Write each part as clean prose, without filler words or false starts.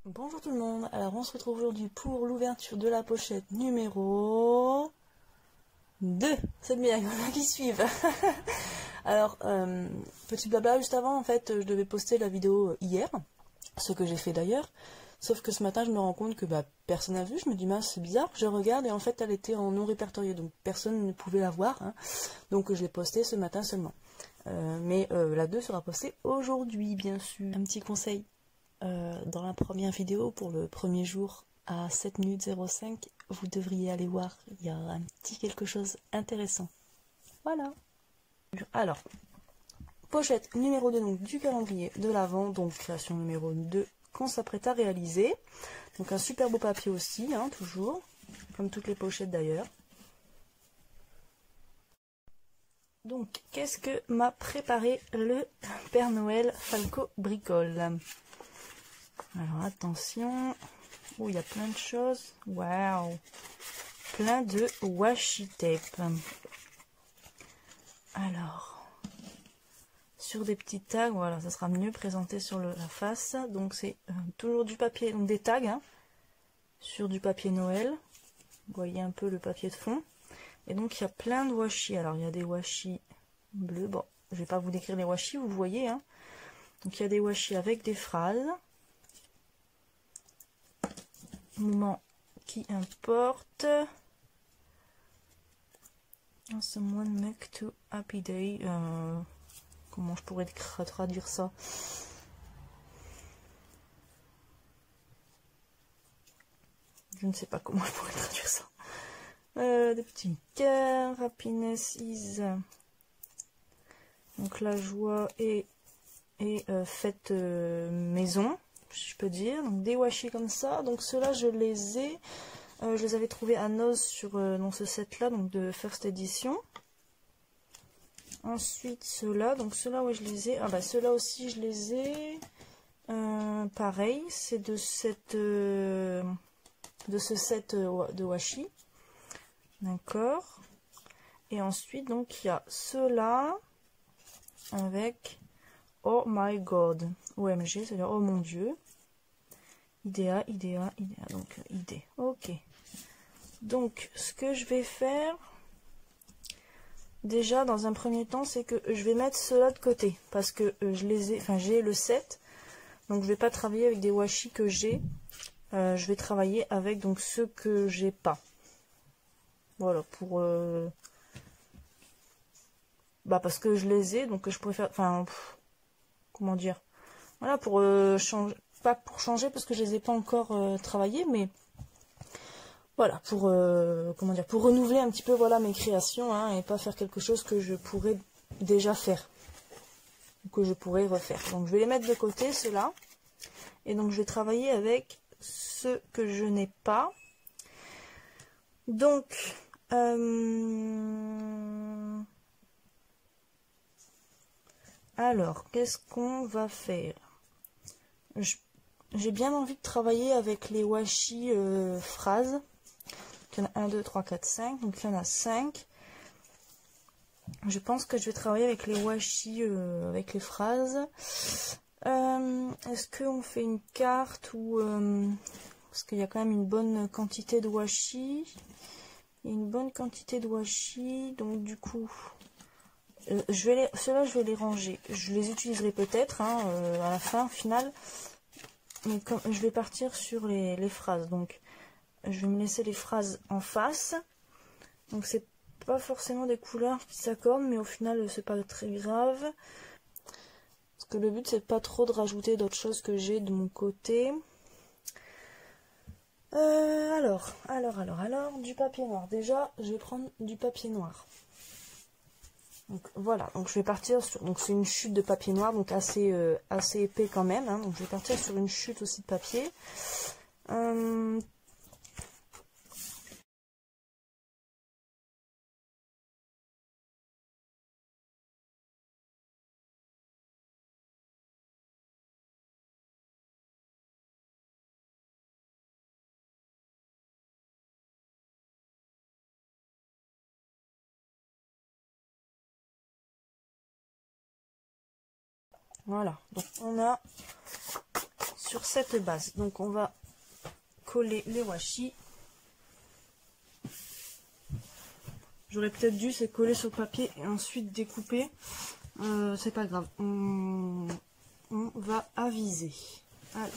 Bonjour tout le monde, alors on se retrouve aujourd'hui pour l'ouverture de la pochette numéro 2, c'est bien, il y en a qui suivent. Alors, petit blabla juste avant, en fait, je devais poster la vidéo hier, ce que j'ai fait d'ailleurs, sauf que ce matin je me rends compte que personne n'a vu, je me dis mince c'est bizarre, je regarde et en fait elle était en non répertoriée, donc personne ne pouvait la voir, hein. Donc je l'ai postée ce matin seulement. Mais la 2 sera postée aujourd'hui bien sûr. Un petit conseil. Dans la première vidéo, pour le premier jour à 7 minutes 05, vous devriez aller voir, il y a un petit quelque chose intéressant. Voilà. Alors, pochette numéro 2 donc, du calendrier de l'Avent, donc création numéro 2 qu'on s'apprête à réaliser. Donc un super beau papier aussi, hein, toujours, comme toutes les pochettes d'ailleurs. Donc, qu'est-ce que m'a préparé le Père Noël Falco Bricole? Alors attention, oh il y a plein de choses, waouh, plein de washi tape. Alors, sur des petits tags, voilà, ça sera mieux présenté sur la face. Donc c'est toujours du papier, donc des tags, hein, sur du papier Noël. Vous voyez un peu le papier de fond. Et donc il y a plein de washi. Alors il y a des washi bleus, bon, je vais pas vous décrire les washi, vous voyez, hein. Donc il y a des washi avec des phrases. Moment qui importe. Someone make to happy day. Comment je pourrais traduire ça? Je ne sais pas comment je pourrais traduire ça. Des petits cœurs. Happiness is. Donc la joie est faite maison, si je peux dire. Donc des washi comme ça. Donc ceux-là, je les ai. Je les avais trouvés à Noz sur dans ce set là, donc de First Edition. Ensuite ceux-là, donc ceux-là ouais je les ai. Ah bah ceux-là aussi je les ai. Pareil, c'est de cette de ce set de washi. D'accord. Et ensuite donc il y a ceux-là avec Oh my god. OMG, c'est-à-dire oh mon dieu. Idea. Donc idée. Ok. Donc ce que je vais faire. Déjà, dans un premier temps, c'est que je vais mettre ceux-là de côté. Parce que je les ai, enfin, j'ai le set. Donc, je vais pas travailler avec des washi que j'ai. Je vais travailler avec donc ceux que j'ai pas. Voilà, pour... parce que je les ai, donc je préfère... Enfin, comment dire? Voilà, pour changer... Pas pour changer, parce que je les ai pas encore travaillés, mais... Voilà, pour comment dire, pour renouveler un petit peu voilà mes créations, hein, et pas faire quelque chose que je pourrais déjà faire, ou que je pourrais refaire. Donc je vais les mettre de côté, ceux-là, et donc je vais travailler avec ceux que je n'ai pas. Donc alors qu'est-ce qu'on va faire? J'ai bien envie de travailler avec les washi phrases. Il y en a 1, 2, 3, 4, 5. Donc il y en a 5. Je pense que je vais travailler avec les washi, avec les phrases. Est-ce qu'on fait une carte ou... parce qu'il y a quand même une bonne quantité de washi. Il y a une bonne quantité de washi. Donc du coup... ceux-là, je vais les ranger. Je les utiliserai peut-être hein, à la fin, au final. Mais comme je vais partir sur les phrases. Donc... je vais me laisser les phrases en face. Donc c'est pas forcément des couleurs qui s'accordent, mais au final c'est pas très grave. Parce que le but c'est pas trop de rajouter d'autres choses que j'ai de mon côté. Alors, du papier noir. Déjà, je vais prendre du papier noir. Donc voilà, donc je vais partir sur... Donc c'est une chute de papier noir, donc assez épais quand même. Hein, donc je vais partir sur une chute aussi de papier. Voilà, donc on a sur cette base. Donc on va coller les washi. J'aurais peut-être dû c'est coller sur le papier et ensuite découper. C'est pas grave. On va aviser. Alors.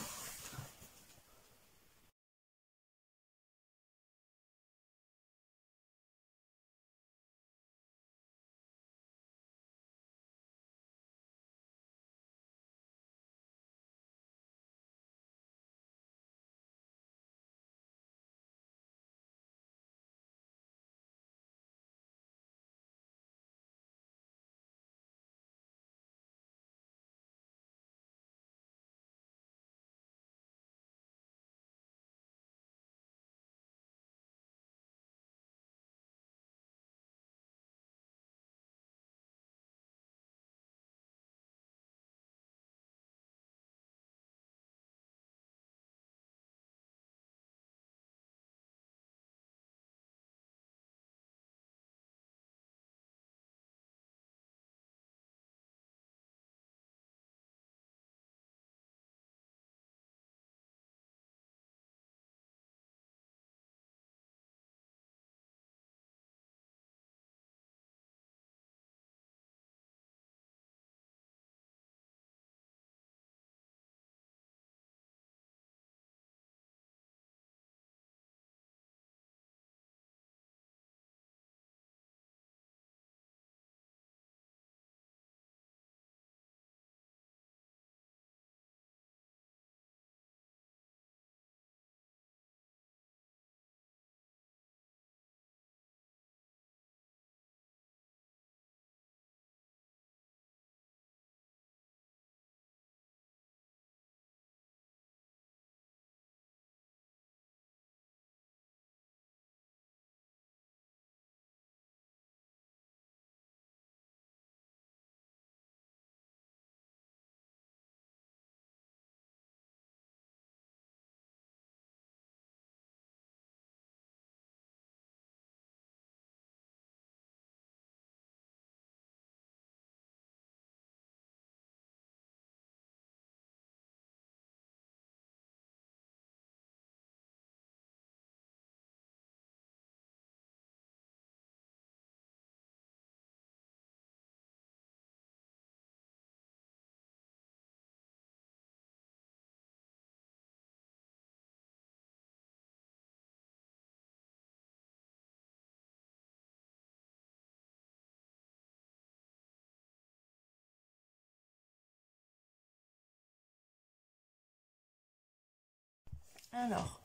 Alors,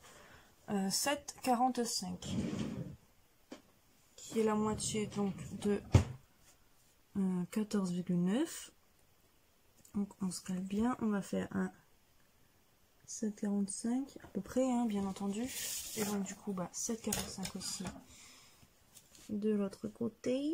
7,45 qui est la moitié donc de 14,9. Donc on se cale bien, on va faire un 7,45 à peu près, hein, bien entendu. Et donc du coup, 7,45 aussi de l'autre côté.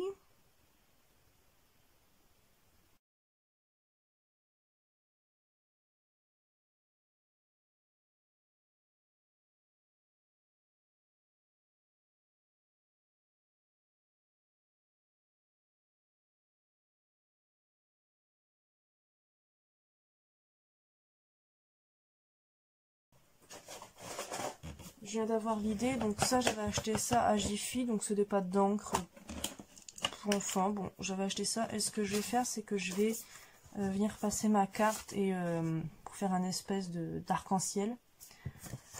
Je viens d'avoir l'idée, donc ça j'avais acheté ça à Jiffy, donc c'est des pâtes d'encre pour enfants. Bon, j'avais acheté ça et ce que je vais faire c'est que je vais venir passer ma carte et pour faire un espèce d'arc-en-ciel.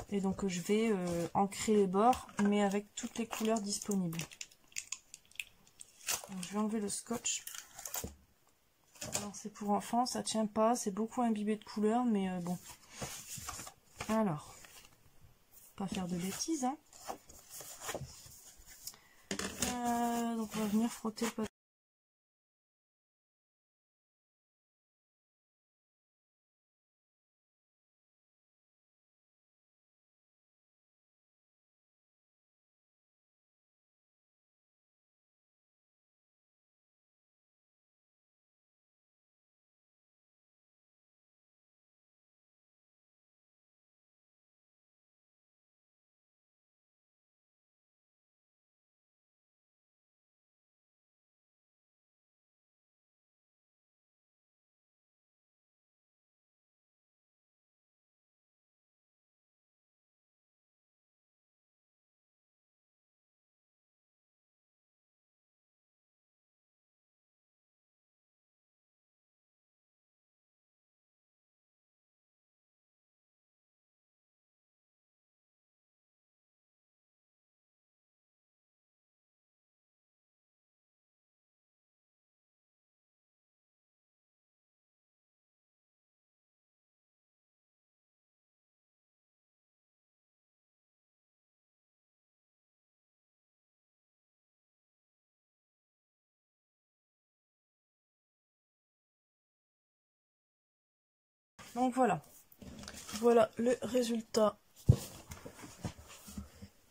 Et donc je vais ancrer les bords mais avec toutes les couleurs disponibles. Donc, je vais enlever le scotch. Alors c'est pour enfants, ça tient pas, c'est beaucoup imbibé de couleurs mais bon. Alors, pas faire de bêtises, hein. Donc on va venir frotter le papier. Donc voilà. Voilà le résultat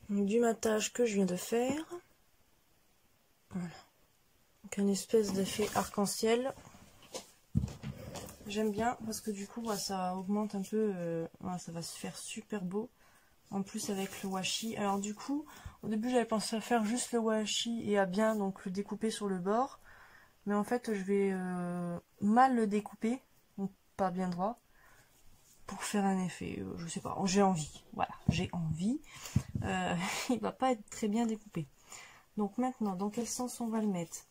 du matage que je viens de faire. Voilà. Donc une espèce d'effet arc-en-ciel. J'aime bien parce que du coup bah, ça augmente un peu, voilà, ça va se faire super beau. En plus avec le washi. Alors du coup, au début j'avais pensé à faire juste le washi et à bien donc le découper sur le bord. Mais en fait je vais mal le découper, donc pas bien droit, pour faire un effet, je sais pas, j'ai envie. Voilà, j'ai envie. Il va pas être très bien découpé. Donc maintenant, dans quel sens on va le mettre?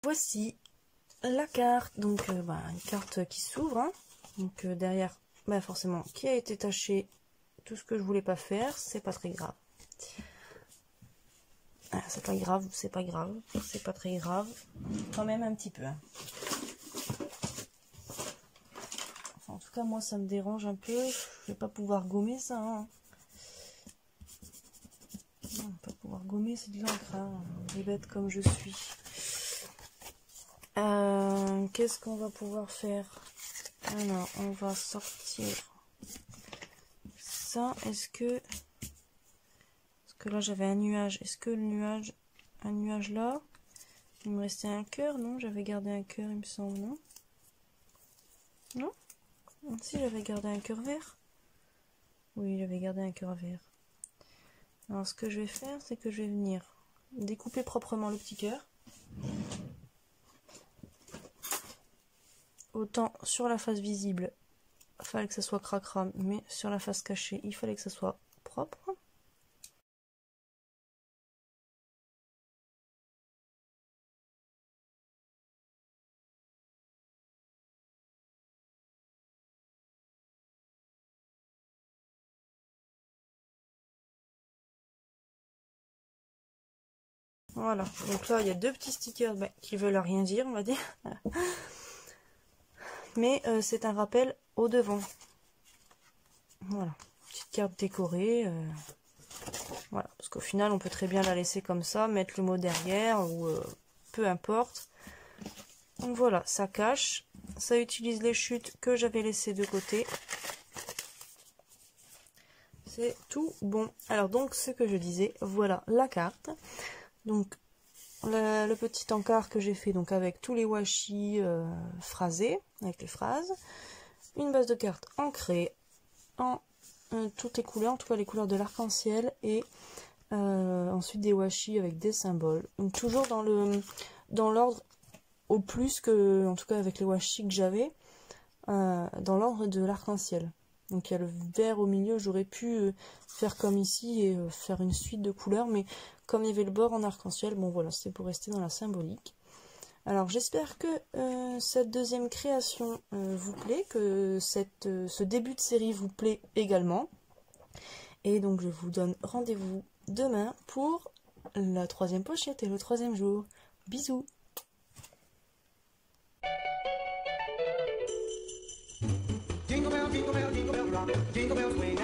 Voici la carte, donc une carte qui s'ouvre, hein. Donc derrière, forcément, qui a été taché, tout ce que je voulais pas faire, c'est pas très grave. Ah, c'est pas grave, c'est pas grave, c'est pas très grave, quand même un petit peu. Hein. Enfin, en tout cas, moi, ça me dérange un peu, je vais pas pouvoir gommer ça. Hein. Non, pas pouvoir gommer, c'est de l'encre, hein. Des bêtes comme je suis. Qu'est-ce qu'on va pouvoir faire? Alors, on va sortir ça. Est-ce que là j'avais un nuage? Est-ce que le nuage, un nuage là, il me restait un cœur? Non, j'avais gardé un cœur, il me semble, non? Non? Si j'avais gardé un cœur vert. Oui, j'avais gardé un cœur vert. Alors ce que je vais faire, c'est que je vais venir découper proprement le petit cœur. Autant sur la face visible, il fallait que ça soit cracra, mais sur la face cachée, il fallait que ça soit propre. Voilà, donc là il y a deux petits stickers qui veulent rien dire, on va dire. Mais c'est un rappel au devant. Voilà, petite carte décorée. Voilà, parce qu'au final on peut très bien la laisser comme ça, mettre le mot derrière ou peu importe. Donc voilà, ça cache, ça utilise les chutes que j'avais laissées de côté. C'est tout bon. Alors donc ce que je disais, voilà la carte. Donc le petit encart que j'ai fait donc avec tous les washi phrasés, avec les phrases. Une base de cartes ancrée en toutes les couleurs, en tout cas les couleurs de l'arc-en-ciel, et ensuite des washi avec des symboles. Donc toujours dans l'ordre au plus que, en tout cas avec les washi que j'avais, dans l'ordre de l'arc-en-ciel. Donc il y a le vert au milieu, j'aurais pu faire comme ici et faire une suite de couleurs, mais comme il y avait le bord en arc-en-ciel, bon voilà, c'est pour rester dans la symbolique. Alors j'espère que cette deuxième création vous plaît, que ce début de série vous plaît également. Et donc je vous donne rendez-vous demain pour la troisième pochette et le troisième jour. Bisous! Jingle bell, jingle bell, jingle bell rock. Jingle bells swing